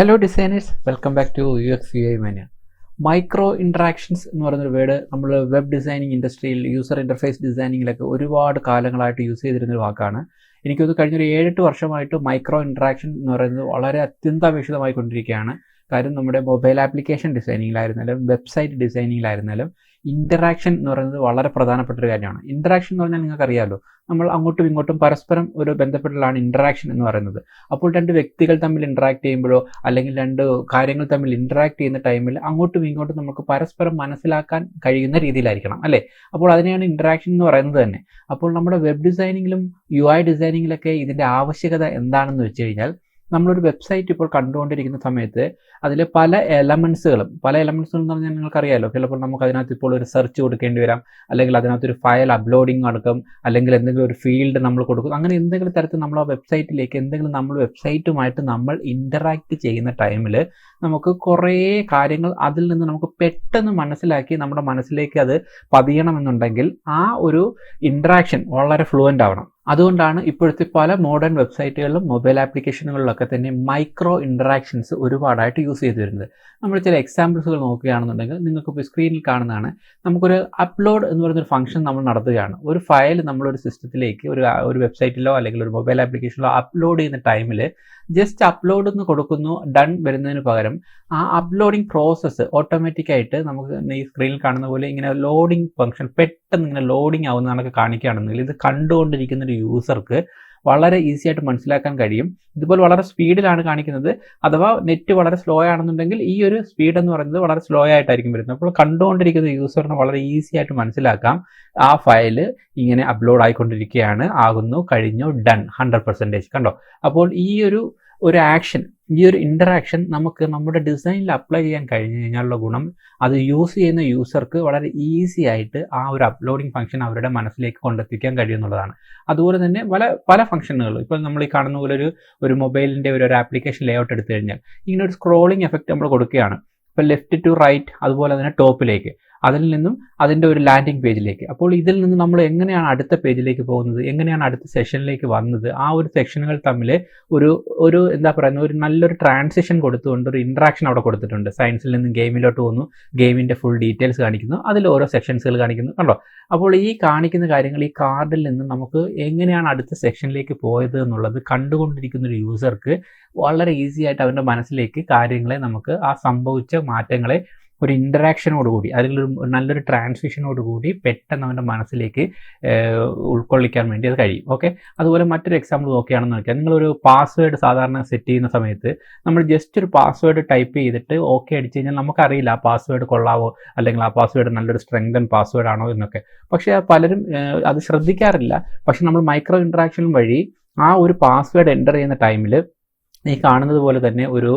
Hello designers, welcome back to uxuimania. Micro interactions എന്ന് പറയുന്നൊരു word നമ്മൾ വെബ് ഡിസൈനിങ് ഇൻഡസ്ട്രിയിൽ യൂസർ ഇൻ്റർഫേസ് ഡിസൈനിങ്ങിലൊക്കെ ഒരുപാട് കാലങ്ങളായിട്ട് യൂസ് ചെയ്തിരുന്നൊരു വാക്കാണ്. എനിക്കത് കഴിഞ്ഞൊരു 7-8 വർഷമായിട്ട് മൈക്രോ ഇൻട്രാക്ഷൻ എന്ന് പറയുന്നത് വളരെ അത്യന്താപേക്ഷിതമായി കൊണ്ടിരിക്കുകയാണ്. കാര്യം നമ്മുടെ മൊബൈൽ ആപ്ലിക്കേഷൻ ഡിസൈനിങ്ങിലായിരുന്നാലും വെബ്സൈറ്റ് ഡിസൈനിങ്ങിലായിരുന്നാലും ഇൻ്ററാക്ഷൻ എന്ന് പറയുന്നത് വളരെ പ്രധാനപ്പെട്ട ഒരു കാര്യമാണ്. ഇൻ്ററാക്ഷൻ എന്ന് പറഞ്ഞാൽ നിങ്ങൾക്കറിയാമല്ലോ, നമ്മൾ അങ്ങോട്ടും ഇങ്ങോട്ടും പരസ്പരം ഒരു ബന്ധപ്പെട്ടുള്ളതാണ് ഇൻ്ററാക്ഷൻ എന്ന് പറയുന്നത്. അപ്പോൾ രണ്ട് വ്യക്തികൾ തമ്മിൽ ഇൻ്ററാക്ട് ചെയ്യുമ്പോഴോ അല്ലെങ്കിൽ രണ്ട് കാര്യങ്ങൾ തമ്മിൽ ഇൻ്ററാക്ട് ചെയ്യുന്ന ടൈമിൽ അങ്ങോട്ടും ഇങ്ങോട്ടും നമുക്ക് പരസ്പരം മനസ്സിലാക്കാൻ കഴിയുന്ന രീതിയിലായിരിക്കണം, അല്ലേ? അപ്പോൾ അതിനെയാണ് ഇൻ്ററാക്ഷൻ എന്ന് പറയുന്നത് തന്നെ. അപ്പോൾ നമ്മുടെ വെബ് ഡിസൈനിങ്ങിലും UI ഡിസൈനിങ്ങിലൊക്കെ ഇതിൻ്റെ ആവശ്യകത എന്താണെന്ന് വെച്ച് കഴിഞ്ഞാൽ, നമ്മളൊരു വെബ്സൈറ്റ് ഇപ്പോൾ കണ്ടുകൊണ്ടിരിക്കുന്ന സമയത്ത് അതിൽ പല എലമെൻസുകൾ എന്ന് പറഞ്ഞാൽ നിങ്ങൾക്കറിയാമല്ലോ, ചിലപ്പോൾ നമുക്ക് അതിനകത്ത് ഇപ്പോൾ ഒരു സെർച്ച് കൊടുക്കേണ്ടി വരാം, അല്ലെങ്കിൽ അതിനകത്തൊരു ഫയൽ അപ്ലോഡിങ് നടക്കും, അല്ലെങ്കിൽ എന്തെങ്കിലും ഒരു ഫീൽഡ് നമ്മൾ കൊടുക്കും. അങ്ങനെ എന്തെങ്കിലും തരത്തിൽ നമ്മൾ ആ വെബ്സൈറ്റിലേക്ക് നമ്മൾ വെബ്സൈറ്റുമായിട്ട് നമ്മൾ ഇൻ്ററാക്ട് ചെയ്യുന്ന ടൈമിൽ നമുക്ക് കുറേ കാര്യങ്ങൾ അതിൽ നിന്ന് നമുക്ക് പെട്ടെന്ന് മനസ്സിലാക്കി നമ്മുടെ മനസ്സിലേക്ക് അത് പതിയണമെന്നുണ്ടെങ്കിൽ ആ ഒരു ഇൻ്ററാക്ഷൻ വളരെ ഫ്ലുവൻ്റ് ആവണം. അതുകൊണ്ടാണ് ഇപ്പോഴത്തെ പല മോഡേൺ വെബ്സൈറ്റുകളിലും മൊബൈൽ ആപ്ലിക്കേഷനുകളിലൊക്കെ തന്നെ മൈക്രോ ഇൻട്രാക്ഷൻസ് ഒരുപാടായിട്ട് യൂസ് ചെയ്തു വരുന്നത്. നമ്മൾ ചില എക്സാമ്പിൾസുകൾ നോക്കുകയാണെന്നുണ്ടെങ്കിൽ നിങ്ങൾക്കിപ്പോൾ സ്ക്രീനിൽ കാണുന്നതാണ്. നമുക്കൊരു അപ്ലോഡ് എന്ന് പറയുന്നൊരു ഫംഗ്ഷൻ നമ്മൾ നടത്തുകയാണ്. ഒരു ഫയൽ നമ്മളൊരു സിസ്റ്റത്തിലേക്ക് ഒരു വെബ്സൈറ്റിലോ അല്ലെങ്കിൽ ഒരു മൊബൈൽ ആപ്ലിക്കേഷനിലോ അപ്ലോഡ് ചെയ്യുന്ന ടൈമിൽ ജസ്റ്റ് അപ്ലോഡ് എന്ന് കൊടുക്കുന്നു, ഡൺ വരുന്നതിന് പകരം ആ അപ്ലോഡിങ് പ്രോസസ്സ് ഓട്ടോമാറ്റിക്കായിട്ട് നമുക്ക് ഈ സ്ക്രീനിൽ കാണുന്ന പോലെ ഇങ്ങനെ ലോഡിങ് ഫംഗ്ഷൻ പെട്ടെന്ന് ഇങ്ങനെ ലോഡിങ് ആവുന്നതാണൊക്കെ കാണിക്കുകയാണെന്നുണ്ടെങ്കിൽ ഇത് കണ്ടുകൊണ്ടിരിക്കുന്ന ഒരു യൂസർക്ക് വളരെ ഈസി ആയിട്ട് മനസ്സിലാക്കാൻ കഴിയും. ഇതുപോലെ വളരെ സ്പീഡിലാണ് കാണിക്കുന്നത്, അഥവാ നെറ്റ് വളരെ സ്ലോ ആണെന്നുണ്ടെങ്കിൽ ഈ ഒരു സ്പീഡ് എന്ന് പറയുന്നത് വളരെ സ്ലോ ആയിട്ടായിരിക്കും വരുന്നത്. അപ്പോൾ കണ്ടുകൊണ്ടിരിക്കുന്ന യൂസറിന് വളരെ ഈസി ആയിട്ട് മനസ്സിലാക്കാം ആ ഫയൽ ഇങ്ങനെ അപ്ലോഡ് ആയിക്കൊണ്ടിരിക്കുകയാണ്, ആകുന്നു, കഴിഞ്ഞു, ഡൺ, 100% കണ്ടോ. അപ്പോൾ ഈ ഒരു ആക്ഷൻ, ഈ ഒരു ഇൻ്ററാക്ഷൻ നമുക്ക് നമ്മുടെ ഡിസൈനിൽ അപ്ലൈ ചെയ്യാൻ കഴിഞ്ഞു കഴിഞ്ഞാലുള്ള ഗുണം, അത് യൂസ് ചെയ്യുന്ന യൂസർക്ക് വളരെ ഈസി ആയിട്ട് ആ ഒരു അപ്ലോഡിങ് ഫംഗ്ഷൻ അവരുടെ മനസ്സിലേക്ക് കൊണ്ടെത്തിക്കാൻ കഴിയുമെന്നുള്ളതാണ്. അതുപോലെ തന്നെ പല ഫംഗ്ഷനുകളും ഇപ്പോൾ നമ്മൾ ഈ കാണുന്ന പോലെ ഒരു മൊബൈലിൻ്റെ ഒരു ആപ്ലിക്കേഷൻ ലേഔട്ട് എടുത്തു കഴിഞ്ഞാൽ ഇങ്ങനെ ഒരു സ്ക്രോളിംഗ് എഫക്റ്റ് നമ്മൾ കൊടുക്കുകയാണ്. ഇപ്പോൾ ലെഫ്റ്റ് ടു റൈറ്റ്, അതുപോലെ തന്നെ ടോപ്പിലേക്ക്, അതിൽ നിന്നും അതിൻ്റെ ഒരു ലാൻഡിംഗ് പേജിലേക്ക്. അപ്പോൾ ഇതിൽ നിന്ന് നമ്മൾ എങ്ങനെയാണ് അടുത്ത പേജിലേക്ക് പോകുന്നത്, എങ്ങനെയാണ് അടുത്ത സെഷനിലേക്ക് വന്നത്, ആ ഒരു സെക്ഷനുകൾ തമ്മിൽ ഒരു എന്താ പറയുന്നത്, ഒരു നല്ലൊരു ട്രാൻസിഷൻ കൊടുത്തുകൊണ്ട് ഒരു ഇൻട്രാക്ഷൻ അവിടെ കൊടുത്തിട്ടുണ്ട്. സയൻസിൽ നിന്ന് ഗെയിമിലോട്ട് പോകുന്നു, ഗെയിമിൻ്റെ ഫുൾ ഡീറ്റെയിൽസ് കാണിക്കുന്നു, അതിൽ ഓരോ സെക്ഷൻസുകൾ കാണിക്കുന്നു, കണ്ടോ. അപ്പോൾ ഈ കാണിക്കുന്ന കാര്യങ്ങൾ ഈ കാർഡിൽ നിന്ന് നമുക്ക് എങ്ങനെയാണ് അടുത്ത സെക്ഷനിലേക്ക് പോയത് എന്നുള്ളത് കണ്ടുകൊണ്ടിരിക്കുന്ന ഒരു യൂസർക്ക് വളരെ ഈസി ആയിട്ട് അവൻ്റെ മനസ്സിലേക്ക് കാര്യങ്ങളെ നമുക്ക് ആ സംഭവിച്ച മാറ്റങ്ങളെ ഒരു ഇൻ്ററാക്ഷനോടുകൂടി അല്ലെങ്കിൽ ഒരു നല്ലൊരു ട്രാൻസ്മിഷനോടുകൂടി പെട്ടെന്ന് അവൻ്റെ മനസ്സിലേക്ക് ഉൾക്കൊള്ളിക്കാൻ വേണ്ടി അത് കഴിയും. ഓക്കെ, അതുപോലെ മറ്റൊരു എക്സാമ്പിൾ നോക്കുകയാണെന്ന് നോക്കിയാൽ, നിങ്ങളൊരു പാസ്വേഡ് സാധാരണ സെറ്റ് ചെയ്യുന്ന സമയത്ത് നമ്മൾ ജസ്റ്റ് ഒരു പാസ്വേഡ് ടൈപ്പ് ചെയ്തിട്ട് ഓക്കെ അടിച്ചു കഴിഞ്ഞാൽ നമുക്കറിയില്ല ആ പാസ്വേഡ് കൊള്ളാവോ, അല്ലെങ്കിൽ ആ പാസ്വേഡ് നല്ലൊരു സ്ട്രെങ്തൻ പാസ്വേഡ് ആണോ എന്നൊക്കെ. പക്ഷേ പലരും അത് ശ്രദ്ധിക്കാറില്ല. പക്ഷെ നമ്മൾ മൈക്രോ ഇൻട്രാക്ഷൻ വഴി ആ ഒരു പാസ്വേഡ് എൻ്റർ ചെയ്യുന്ന ടൈമിൽ ഈ കാണുന്നത് പോലെ തന്നെ ഒരു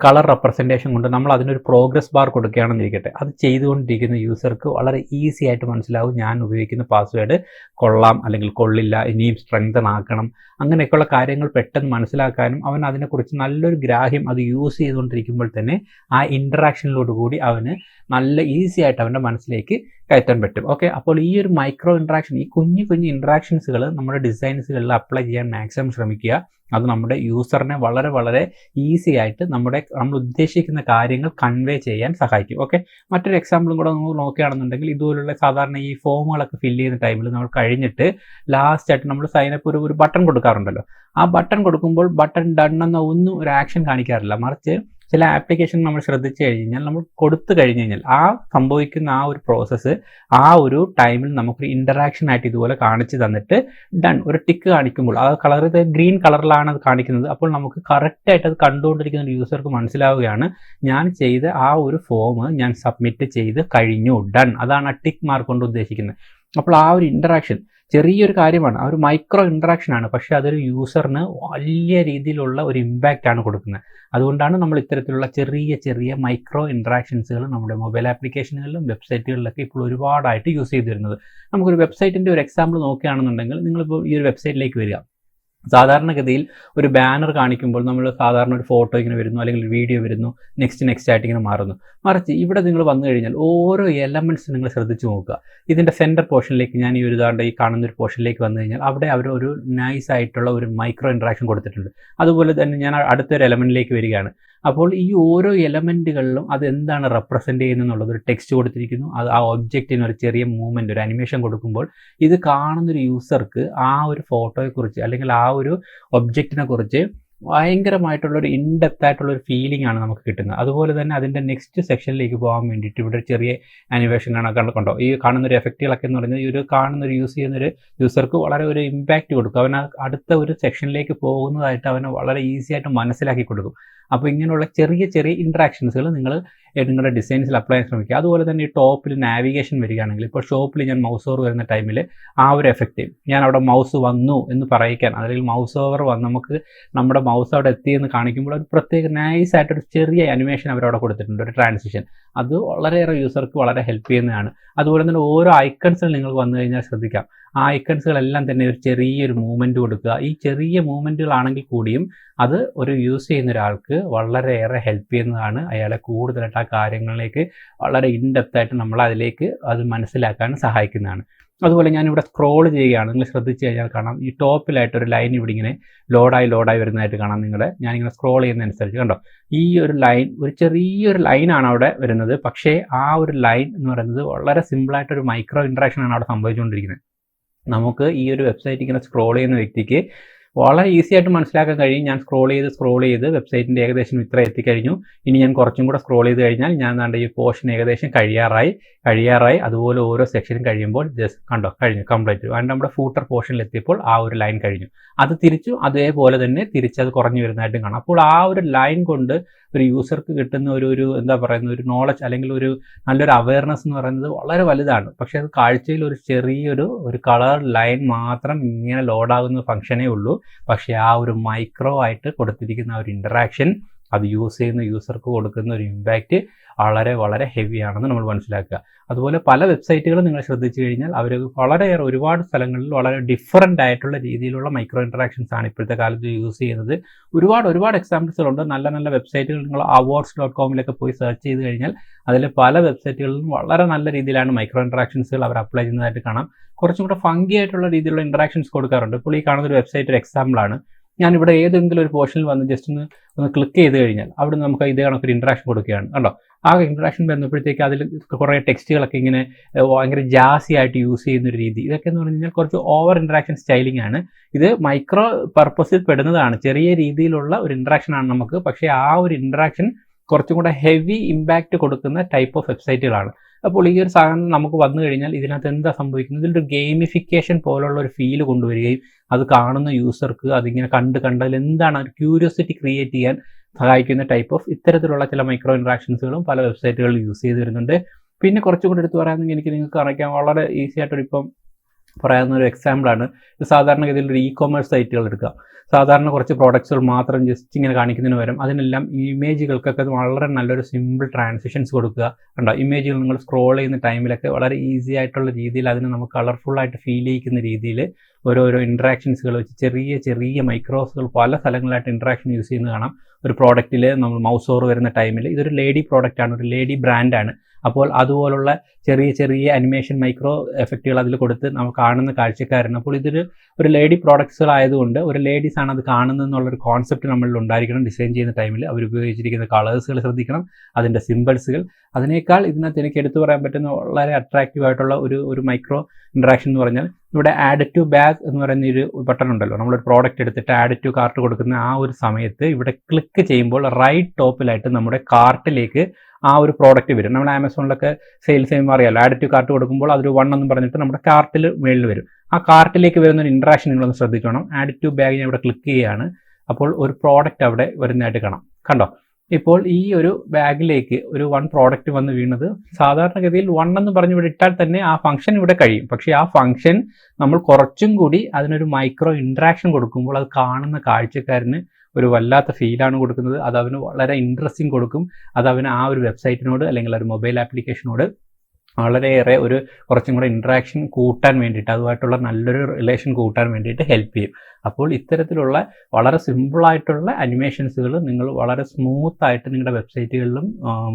കളർ റെപ്രസെൻറ്റേഷൻ കൊണ്ട് നമ്മൾ അതിനൊരു പ്രോഗ്രസ് ബാർ കൊടുക്കുകയാണെന്നിരിക്കട്ടെ, അത് ചെയ്തുകൊണ്ടിരിക്കുന്ന യൂസർക്ക് വളരെ ഈസി ആയിട്ട് മനസ്സിലാവും ഞാൻ ഉപയോഗിക്കുന്ന പാസ്വേഡ് കൊള്ളാം അല്ലെങ്കിൽ കൊള്ളില്ല, ഇനിയും സ്ട്രെങ്തൻ ആക്കണം, അങ്ങനെയൊക്കെയുള്ള കാര്യങ്ങൾ പെട്ടെന്ന് മനസ്സിലാക്കാനും അവൻ അതിനെക്കുറിച്ച് നല്ലൊരു ഗ്രാഹ്യം അത് യൂസ് ചെയ്തുകൊണ്ടിരിക്കുമ്പോൾ തന്നെ ആ ഇൻട്രാക്ഷനിലോടുകൂടി അവന് നല്ല ഈസി ആയിട്ട് അവൻ്റെ മനസ്സിലേക്ക് കയറ്റാൻ പറ്റും. ഓക്കെ, അപ്പോൾ ഈ ഒരു മൈക്രോ ഇൻട്രാക്ഷൻ, ഈ കുഞ്ഞു ഇൻട്രാക്ഷൻസുകൾ നമ്മുടെ ഡിസൈൻസുകളിൽ അപ്ലൈ ചെയ്യാൻ മാക്സിമം ശ്രമിക്കുക. അത് നമ്മുടെ യൂസറിനെ വളരെ ഈസി ആയിട്ട് നമ്മൾ ഉദ്ദേശിക്കുന്ന കാര്യങ്ങൾ കൺവേ ചെയ്യാൻ സഹായിക്കും. ഓക്കെ, മറ്റൊരു എക്സാമ്പിളും കൂടെ നമ്മൾ നോക്കുകയാണെന്നുണ്ടെങ്കിൽ, ഇതുപോലുള്ള സാധാരണ ഈ ഫോമുകളൊക്കെ ഫില്ല് ചെയ്യുന്ന ടൈമിൽ നമ്മൾ കഴിഞ്ഞിട്ട് ലാസ്റ്റ് ആയിട്ട് നമ്മൾ സൈനപ്പ് ഒരു ബട്ടൺ കൊടുക്കാറുണ്ടല്ലോ. ആ ബട്ടൺ കൊടുക്കുമ്പോൾ ബട്ടൺ ഡൺ എന്ന ഒന്നും ഒരു ആക്ഷൻ കാണിക്കാറില്ല, മറിച്ച് ചില ആപ്ലിക്കേഷൻ നമ്മൾ ശ്രദ്ധിച്ചു കഴിഞ്ഞാൽ നമ്മൾ കൊടുത്തു കഴിഞ്ഞ് കഴിഞ്ഞാൽ ആ സംഭവിക്കുന്ന ആ ഒരു പ്രോസസ്സ് ആ ഒരു ടൈമിൽ നമുക്കൊരു ഇൻ്ററാക്ഷൻ ആയിട്ട് ഇതുപോലെ കാണിച്ചു തന്നിട്ട് ഡൺ ഒരു ടിക്ക് കാണിക്കുമ്പോൾ ആ കളർ ഗ്രീൻ കളറിലാണ് അത് കാണിക്കുന്നത്. അപ്പോൾ നമുക്ക് കറക്റ്റായിട്ട് അത് കണ്ടുകൊണ്ടിരിക്കുന്ന ഒരു യൂസർക്ക് മനസ്സിലാവുകയാണ് ഞാൻ ചെയ്ത ആ ഒരു ഫോം ഞാൻ സബ്മിറ്റ് ചെയ്ത് കഴിഞ്ഞു, ഡൺ. അതാണ് ആ ടിക്ക് മാർക്ക് കൊണ്ട് ഉദ്ദേശിക്കുന്നത്. അപ്പോൾ ആ ഒരു ഇൻ്ററാക്ഷൻ ചെറിയൊരു കാര്യമാണ്, ആ ഒരു മൈക്രോ ഇൻട്രാക്ഷൻ ആണ്, പക്ഷേ അതൊരു യൂസറിന് വലിയ രീതിയിലുള്ള ഒരു ഇമ്പാക്റ്റ് ആണ് കൊടുക്കുന്നത്. അതുകൊണ്ടാണ് നമ്മൾ ഇത്തരത്തിലുള്ള ചെറിയ മൈക്രോ ഇൻട്രാക്ഷൻസുകൾ നമ്മുടെ മൊബൈൽ ആപ്ലിക്കേഷനുകളിലും വെബ്സൈറ്റുകളിലൊക്കെ ഇപ്പോൾ ഒരുപാടായിട്ട് യൂസ് ചെയ്ത് വരുന്നത്. നമുക്കൊരു വെബ്സൈറ്റിൻ്റെ ഒരു എക്സാമ്പിൾ നോക്കുകയാണെന്നുണ്ടെങ്കിൽ, നിങ്ങളിപ്പോൾ ഈ ഒരു വെബ്സൈറ്റിലേക്ക് വരിക, സാധാരണഗതിയിൽ ഒരു ബാനർ കാണിക്കുമ്പോൾ നമ്മൾ സാധാരണ ഒരു ഫോട്ടോ ഇങ്ങനെ വരുന്നു, അല്ലെങ്കിൽ ഒരു വീഡിയോ വരുന്നു, നെക്സ്റ്റ് ആയിട്ട് ഇങ്ങനെ മാറുന്നു. മറിച്ച് ഇവിടെ നിങ്ങൾ വന്നു കഴിഞ്ഞാൽ ഓരോ എലമെൻറ്റ്സ് നിങ്ങൾ ശ്രദ്ധിച്ചു നോക്കുക. ഇതിൻ്റെ സെൻറ്റർ പോർഷനിലേക്ക് ഞാൻ ഈ കാണുന്ന ഒരു പോർഷനിലേക്ക് വന്നു കഴിഞ്ഞാൽ അവിടെ അവർ ഒരു നൈസ് ആയിട്ടുള്ള ഒരു മൈക്രോ ഇൻട്രാക്ഷൻ കൊടുത്തിട്ടുണ്ട്. അതുപോലെ തന്നെ ഞാൻ അടുത്തൊരു എലമെൻറ്റിലേക്ക് വരികയാണ്. അപ്പോൾ ഈ ഓരോ എലമെൻറ്റുകളിലും അത് എന്താണ് റെപ്രസെൻ്റ് ചെയ്യുന്നത് എന്നുള്ളത് ഒരു ടെക്സ്റ്റ് കൊടുത്തിരിക്കുന്നു. അത് ആ ഒബ്ജക്റ്റിന് ഒരു ചെറിയ മൂവ്മെൻറ്റ്, ഒരു അനിമേഷൻ കൊടുക്കുമ്പോൾ ഇത് കാണുന്നൊരു യൂസർക്ക് ആ ഒരു ഫോട്ടോയെക്കുറിച്ച് അല്ലെങ്കിൽ ആ ഒരു ഒബ്ജക്റ്റിനെ കുറിച്ച് ഭയങ്കരമായിട്ടുള്ളൊരു ഇൻഡെപ്ത് ആയിട്ടുള്ളൊരു ഫീലിംഗ് ആണ് നമുക്ക് കിട്ടുന്നത്. അതുപോലെ തന്നെ അതിൻ്റെ നെക്സ്റ്റ് സെക്ഷനിലേക്ക് പോകാൻ വേണ്ടിയിട്ട് ഇവിടെ ഒരു ചെറിയ ആനിമേഷൻ കണ്ടോ, ഈ കാണുന്നൊരു എഫക്റ്റുകളൊക്കെ എന്ന് പറയുന്നത് ഈ ഒരു കാണുന്നൊരു യൂസ് ചെയ്യുന്നൊരു യൂസർക്ക് വളരെ ഒരു ഇമ്പാക്റ്റ് കൊടുക്കും. അവൻ അടുത്ത ഒരു സെക്ഷനിലേക്ക് പോകുന്നതായിട്ട് അവന് വളരെ ഈസി ആയിട്ട് മനസ്സിലാക്കി കൊടുക്കും. അപ്പോൾ ഇങ്ങനെയുള്ള ചെറിയ ചെറിയ ഇൻട്രാക്ഷൻസുകൾ നിങ്ങൾ നിങ്ങളുടെ ഡിസൈൻസിൽ അപ്ലൈ ചെയ്യാൻ ശ്രമിക്കുക. അതുപോലെ തന്നെ ഈ ടോപ്പിൽ നാവിഗേഷൻ വരികയാണെങ്കിൽ, ഇപ്പോൾ ഷോപ്പിൽ ഞാൻ മൗസ് ഓവർ വരുന്ന ടൈമിൽ ആ ഒരു എഫക്റ്റ്, ഞാൻ അവിടെ മൗസ് വന്നു എന്ന് പറയിക്കാൻ, അല്ലെങ്കിൽ മൗസ് ഓവർ വന്ന് നമുക്ക് നമ്മുടെ മൗസ് അവിടെ എത്തിയെന്ന് കാണിക്കുമ്പോൾ ഒരു പ്രത്യേക നൈസായിട്ടൊരു ചെറിയ അനിമേഷൻ അവരവിടെ കൊടുത്തിട്ടുണ്ട്, ഒരു ട്രാൻസിഷൻ. അത് വളരെയേറെ യൂസർക്ക് വളരെ ഹെൽപ്പ് ചെയ്യുന്നതാണ്. അതുപോലെ തന്നെ ഓരോ ഐക്കൺസിൽ നിങ്ങൾ വന്നു കഴിഞ്ഞാൽ ശ്രദ്ധിക്കാം, ആ ഐക്കൺസുകളെല്ലാം തന്നെ ഒരു ചെറിയൊരു മൂവ്മെൻറ്റ് കൊടുക്കുക. ഈ ചെറിയ മൂവ്മെൻറ്റുകളാണെങ്കിൽ കൂടിയും അത് ഒരു യൂസ് ചെയ്യുന്ന ഒരാൾക്ക് വളരെയേറെ ഹെൽപ്പ് ചെയ്യുന്നതാണ്. അയാളെ കൂടുതലായിട്ട് ആ കാര്യങ്ങളിലേക്ക് വളരെ ഇൻഡെപ്തായിട്ട് നമ്മൾ അതിലേക്ക് അത് മനസ്സിലാക്കാൻ സഹായിക്കുന്നതാണ്. അതുപോലെ ഞാനിവിടെ സ്ക്രോൾ ചെയ്യുകയാണ്. നിങ്ങൾ ശ്രദ്ധിച്ചു കഴിഞ്ഞാൽ കാണാം, ഈ ടോപ്പിലായിട്ടൊരു ലൈൻ ഇവിടെ ഇങ്ങനെ ലോഡായി വരുന്നതായിട്ട് കാണാം. ഞാനിങ്ങനെ സ്ക്രോൾ ചെയ്യുന്നതനുസരിച്ച് കണ്ടോ, ഈ ഒരു ലൈൻ, ഒരു ചെറിയൊരു ലൈനാണ് അവിടെ വരുന്നത്. പക്ഷേ ആ ഒരു ലൈൻ എന്ന് പറയുന്നത് വളരെ സിമ്പിളായിട്ടൊരു മൈക്രോ ഇൻട്രാക്ഷൻ ആണ് അവിടെ സംഭവിച്ചുകൊണ്ടിരിക്കുന്നത്. നമുക്ക് ഈ ഒരു വെബ്സൈറ്റ് ഇങ്ങനെ സ്ക്രോൾ ചെയ്യുന്ന വ്യക്തിക്ക് വളരെ ഈസി ആയിട്ട് മനസ്സിലാക്കാൻ കഴിയും. ഞാൻ സ്ക്രോൾ ചെയ്ത് വെബ്സൈറ്റിൻ്റെ ഏകദേശം ഇത്ര എത്തിക്കഴിഞ്ഞു, ഇനി ഞാൻ കുറച്ചും കൂടെ സ്ക്രോൾ ചെയ്ത് കഴിഞ്ഞാൽ ഞാൻ കണ്ട ഈ പോർഷൻ ഏകദേശം കഴിയാറായി. അതുപോലെ ഓരോ സെക്ഷനും കഴിയുമ്പോൾ കഴിഞ്ഞു കംപ്ലീറ്റ്. അതിന് നമ്മുടെ ഫൂട്ടർ പോർഷനിൽ എത്തിയപ്പോൾ ആ ഒരു ലൈൻ കഴിഞ്ഞു. അത് അതേപോലെ തന്നെ തിരിച്ചത് കുറഞ്ഞു വരുന്നതായിട്ടും കാണാം. അപ്പോൾ ആ ഒരു ലൈൻ കൊണ്ട് ഒരു യൂസർക്ക് കിട്ടുന്ന ഒരു എന്താ പറയുന്നത്, ഒരു നോളജ് അല്ലെങ്കിൽ ഒരു നല്ലൊരു അവയർനെസ് എന്ന് പറയുന്നത് വളരെ വലുതാണ്. പക്ഷേ അത് കാഴ്ചയിൽ ഒരു ചെറിയൊരു കളർ ലൈൻ മാത്രം ഇങ്ങനെ ലോഡാകുന്ന ഫംഗ്ഷനേ ഉള്ളൂ. പക്ഷേ ആ ഒരു മൈക്രോ ആയിട്ട് കൊടുത്തിരിക്കുന്ന ഒരു ഇൻറ്ററാക്ഷൻ, അത് യൂസ് ചെയ്യുന്ന യൂസർക്ക് കൊടുക്കുന്ന ഒരു ഇമ്പാക്റ്റ് വളരെ വളരെ ഹെവി ആണെന്ന് നമ്മൾ മനസ്സിലാക്കുക. അതുപോലെ പല വെബ്സൈറ്റുകളും നിങ്ങൾ ശ്രദ്ധിച്ചു കഴിഞ്ഞാൽ അവർ വളരെയേറെ ഒരുപാട് സ്ഥലങ്ങളിൽ വളരെ ഡിഫറൻ്റ് ആയിട്ടുള്ള രീതിയിലുള്ള മൈക്രോ ഇൻട്രാക്ഷൻസ് ആണ് ഇപ്പോഴത്തെ കാലത്ത് യൂസ് ചെയ്യുന്നത്. ഒരുപാട് എക്സാമ്പിൾസുകളുണ്ട്. നല്ല വെബ്സൈറ്റുകൾ നിങ്ങൾ awards.com പോയി സെർച്ച് ചെയ്ത് കഴിഞ്ഞാൽ അതിൽ പല വെബ്സൈറ്റുകളിലും വളരെ നല്ല രീതിയിലാണ് മൈക്രോ ഇൻട്രാക്ഷൻസുകൾ അവർ അപ്ലൈ ചെയ്യുന്നതായിട്ട് കാണാം. കുറച്ചും കൂടെ ഫങ്കി ആയിട്ടുള്ള രീതിയിലുള്ള ഇൻട്രാക്ഷൻസ് കൊടുക്കാറുണ്ട്. ഇപ്പോൾ ഈ കാണുന്ന ഒരു വെബ്സൈറ്റ് ഒരു എക്സാമ്പിളാണ്. ഞാനിവിടെ ഏതെങ്കിലും ഒരു പോർഷനിൽ വന്ന് ജസ്റ്റ് ഒന്ന് ക്ലിക്ക് ചെയ്ത് കഴിഞ്ഞാൽ അവിടെ നമുക്ക് ഇതേ കണക്കൊരു ഇൻട്രാക്ഷൻ കൊടുക്കുകയാണ്. കണ്ടോ, ആ ഇൻട്രാക്ഷൻ വരുമ്പോഴത്തേക്ക് അതിൽ കുറേ ടെക്സ്റ്റുകളൊക്കെ ഇങ്ങനെ ഭയങ്കര ജാസി ആയിട്ട് യൂസ് ചെയ്യുന്ന ഒരു രീതി, ഇതൊക്കെ എന്ന് പറഞ്ഞു കഴിഞ്ഞാൽ കുറച്ച് ഓവർ ഇൻട്രാക്ഷൻ സ്റ്റൈലിംഗ് ആണ്. ഇത് മൈക്രോ പർപ്പസിൽ പെടുന്നതാണ്, ചെറിയ രീതിയിലുള്ള ഒരു ഇൻട്രാക്ഷൻ ആണ് നമുക്ക്. പക്ഷേ ആ ഒരു ഇൻട്രാക്ഷൻ കുറച്ചും കൂടെ ഹെവി ഇമ്പാക്റ്റ് കൊടുക്കുന്ന ടൈപ്പ് ഓഫ് വെബ്സൈറ്റുകളാണ്. അപ്പോൾ ഈ ഒരു സാധനം നമുക്ക് വന്നു കഴിഞ്ഞാൽ ഇതിനകത്ത് എന്താ സംഭവിക്കുന്നത്, ഇതിലൊരു ഗെയിമിഫിക്കേഷൻ പോലുള്ള ഒരു ഫീല് കൊണ്ടുവരികയും അത് കാണുന്ന യൂസർക്ക് അതിങ്ങനെ കണ്ട് അതിൽ എന്താണ് ഒരു ക്യൂരിയോസിറ്റി ക്രിയേറ്റ് ചെയ്യാൻ സഹായിക്കുന്ന ടൈപ്പ് ഓഫ് ഇത്തരത്തിലുള്ള ചില മൈക്രോ ഇൻട്രാക്ഷൻസുകളും പല വെബ്സൈറ്റുകളിൽ യൂസ് ചെയ്ത് വരുന്നുണ്ട്. പിന്നെ കുറച്ചും കൂടി എടുത്ത് പറയുകയാണെങ്കിൽ നിങ്ങൾക്ക് കാണിക്കാൻ വളരെ ഈസി ആയിട്ടൊരു ഇപ്പം പറയാവുന്ന ഒരു എക്സാമ്പിളാണ്. സാധാരണഗതിയിൽ ഒരു ഇ-കൊമേഴ്സ് സൈറ്റുകൾ എടുക്കുക. സാധാരണ കുറച്ച് പ്രോഡക്ട്സുകൾ മാത്രം ജസ്റ്റ് ഇങ്ങനെ കാണിക്കുന്നതിന് പകരം അതിനെല്ലാം ഇമേജുകൾക്കൊക്കെ വളരെ നല്ലൊരു സിമ്പിൾ ട്രാൻസിഷൻസ് കൊടുക്കുക. കണ്ടോ, ഇമേജുകൾ നിങ്ങൾ സ്ക്രോൾ ചെയ്യുന്ന ടൈമിലൊക്കെ വളരെ ഈസി ആയിട്ടുള്ള രീതിയിൽ അതിനെ നമുക്ക് കളർഫുള്ളായിട്ട് ഫീൽ ചെയ്യിക്കുന്ന രീതിയിൽ ഓരോരോ ഇൻട്രാക്ഷൻസുകൾ വെച്ച് ചെറിയ മൈക്രോസുകൾ പല സ്ഥലങ്ങളിലായിട്ട് ഇൻട്രാക്ഷൻ യൂസ് ചെയ്യുന്നത് കാണാം. ഒരു പ്രോഡക്റ്റിൽ നമ്മൾ മൗസ് ഓവർ വരുന്ന ടൈമിൽ ഇതൊരു ലേഡി പ്രോഡക്റ്റാണ്, ഒരു ലേഡി ബ്രാൻഡാണ്. അപ്പോൾ അതുപോലുള്ള ചെറിയ അനിമേഷൻ മൈക്രോ എഫക്റ്റുകൾ അതിൽ കൊടുത്ത് നമ്മൾ കാണുന്ന കാഴ്ചക്കാരന്, അപ്പോൾ ഒരു ലേഡി പ്രോഡക്ട്സുകളായതുകൊണ്ട് ഒരു ലേഡീസാണ് അത് കാണുന്നത് എന്നുള്ളൊരു കോൺസെപ്റ്റ് നമ്മളിൽ ഉണ്ടായിരിക്കണം. ഡിസൈൻ ചെയ്യുന്ന ടൈമിൽ അവർ ഉപയോഗിച്ചിരിക്കുന്ന കളേഴ്സുകൾ ശ്രദ്ധിക്കണം, അതിൻ്റെ സിമ്പിൾസുകൾ. അതിനേക്കാൾ ഇതിനകത്ത് എനിക്ക് എടുത്തു പറയാൻ പറ്റുന്ന വളരെ അട്രാക്റ്റീവ് ആയിട്ടുള്ള ഒരു മൈക്രോ ഇൻട്രാക്ഷൻ എന്ന് പറഞ്ഞാൽ, ഇവിടെ ആഡ് ടു ബാഗ് എന്ന് പറയുന്ന ഒരു ബട്ടൺ ഉണ്ടല്ലോ. നമ്മളൊരു പ്രോഡക്റ്റ് എടുത്തിട്ട് ആഡ് ടു കാർട്ട് കൊടുക്കുന്ന ആ ഒരു സമയത്ത് ഇവിടെ ക്ലിക്ക് ചെയ്യുമ്പോൾ റൈറ്റ് ടോപ്പിലായിട്ട് നമ്മുടെ കാർട്ടിലേക്ക് ആ ഒരു പ്രോഡക്റ്റ് വരും. നമ്മൾ ആമസോണിലൊക്കെ സെയിൽസ് ചെയ്യുമ്പോൾ അറിയാമല്ലോ, ആഡ് ടു കാർട്ട് കൊടുക്കുമ്പോൾ അതൊരു 1 എന്ന് പറഞ്ഞിട്ട് നമ്മുടെ കാർട്ടിൽ മേളിൽ വരും. ആ കാർട്ടിലേക്ക് വരുന്ന ഒരു ഇൻട്രാക്ഷൻ നിങ്ങളൊന്ന് ശ്രദ്ധിച്ചോണം. ആഡ് ടു ബാഗ് ഞാൻ ഇവിടെ ക്ലിക്ക് ചെയ്യുകയാണ്. അപ്പോൾ ഒരു പ്രോഡക്റ്റ് അവിടെ വരുന്നതായിട്ട് കാണാം. കണ്ടോ, ഇപ്പോൾ ഈ ഒരു ബാഗിലേക്ക് ഒരു 1 പ്രോഡക്റ്റ് വന്ന് വീണത് സാധാരണഗതിയിൽ 1 എന്ന് പറഞ്ഞ് ഇവിടെ ഇട്ടാൽ തന്നെ ആ ഫംഗ്ഷൻ ഇവിടെ കഴിയും. പക്ഷേ ആ ഫംഗ്ഷൻ നമ്മൾ കുറച്ചും കൂടി അതിനൊരു മൈക്രോ ഇൻട്രാക്ഷൻ കൊടുക്കുമ്പോൾ അത് കാണുന്ന കാഴ്ചക്കാരന് ഒരു വല്ലാത്ത ഫീലാണ് കൊടുക്കുന്നത്. അത് അവന് വളരെ ഇൻട്രസ്റ്റിംഗ് കൊടുക്കും. അത് അവന് ആ ഒരു വെബ്സൈറ്റിനോട് അല്ലെങ്കിൽ ഒരു മൊബൈൽ ആപ്ലിക്കേഷനോട് വളരെയേറെ കുറച്ചും കൂടെ ഇൻട്രാക്ഷൻ കൂട്ടാൻ വേണ്ടിയിട്ട്, അതുമായിട്ടുള്ള നല്ലൊരു റിലേഷൻ കൂട്ടാൻ വേണ്ടിയിട്ട് ഹെൽപ്പ് ചെയ്യും. അപ്പോൾ ഇത്തരത്തിലുള്ള വളരെ സിമ്പിളായിട്ടുള്ള അനിമേഷൻസുകൾ നിങ്ങൾ വളരെ സ്മൂത്തായിട്ട് നിങ്ങളുടെ വെബ്സൈറ്റുകളിലും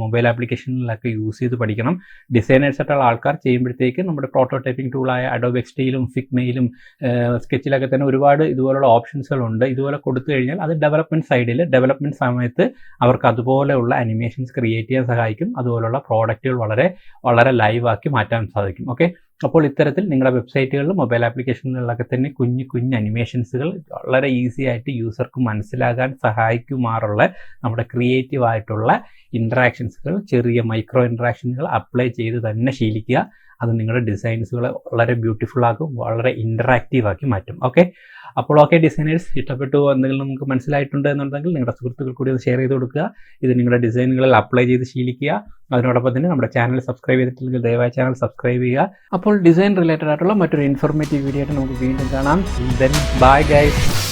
മൊബൈൽ ആപ്ലിക്കേഷനിലൊക്കെ യൂസ് ചെയ്ത് പഠിക്കണം. ഡിസൈനേഴ്സ് ആയിട്ടുള്ള ആൾക്കാർ ചെയ്യുമ്പോഴത്തേക്ക് നമ്മുടെ പ്രോട്ടോടൈപ്പിംഗ് ടൂളായ അഡോബ് XDയിലും ഫിഗ്മയിലും സ്കെച്ചിലൊക്കെ തന്നെ ഒരുപാട് ഇതുപോലുള്ള ഓപ്ഷൻസുകളുണ്ട്. ഇതുപോലെ കൊടുത്തു കഴിഞ്ഞാൽ അത് ഡെവലപ്മെൻറ്റ് സമയത്ത് അവർക്ക് അതുപോലെയുള്ള അനിമേഷൻസ് ക്രിയേറ്റ് ചെയ്യാൻ സഹായിക്കും. അതുപോലുള്ള പ്രോഡക്റ്റുകൾ വളരെ വളരെ ലൈവാക്കി മാറ്റാൻ സാധിക്കും. ഓക്കെ, അപ്പോൾ ഇത്തരത്തിൽ നിങ്ങളുടെ വെബ്സൈറ്റുകളിലും മൊബൈൽ ആപ്ലിക്കേഷനുകളിലൊക്കെ തന്നെ കുഞ്ഞു അനിമേഷൻസുകൾ വളരെ ഈസി ആയിട്ട് യൂസർക്ക് മനസ്സിലാകാൻ സഹായിക്കുമാറുള്ള നമ്മുടെ ക്രിയേറ്റീവ് ആയിട്ടുള്ള ഇൻട്രാക്ഷൻസുകൾ, ചെറിയ മൈക്രോ ഇൻട്രാക്ഷനുകൾ അപ്ലൈ ചെയ്ത് തന്നെ ശീലിക്കുക. അത് നിങ്ങളുടെ ഡിസൈൻസുകളെ വളരെ ബ്യൂട്ടിഫുൾ ആക്കും, വളരെ ഇൻറ്ററാക്റ്റീവ് ആക്കി മാറ്റും. ഓക്കെ, അപ്പോൾ ഓക്കെ ഡിസൈനേഴ്സ്, ഇഷ്ടപ്പെട്ടു എന്തെങ്കിലും നിങ്ങൾക്ക് മനസ്സിലായിട്ടുണ്ട് എന്നുണ്ടെങ്കിൽ നിങ്ങളുടെ സുഹൃത്തുക്കൾ കൂടി അത് ഷെയർ ചെയ്ത് കൊടുക്കുക. ഇത് നിങ്ങളുടെ ഡിസൈനുകളിൽ അപ്ലൈ ചെയ്ത് ശീലിക്കുക. അതിനോടൊപ്പം തന്നെ നമ്മുടെ ചാനൽ സബ്സ്ക്രൈബ് ചെയ്തിട്ടില്ലെങ്കിൽ ദയവായി ചാനൽ സബ്സ്ക്രൈബ് ചെയ്യുക. അപ്പോൾ ഡിസൈൻ റിലേറ്റഡ് ആയിട്ടുള്ള മറ്റൊരു ഇൻഫോർമേറ്റീവ് വീഡിയോ ആയിട്ട് നമുക്ക് വീണ്ടും കാണാം. Then bye guys.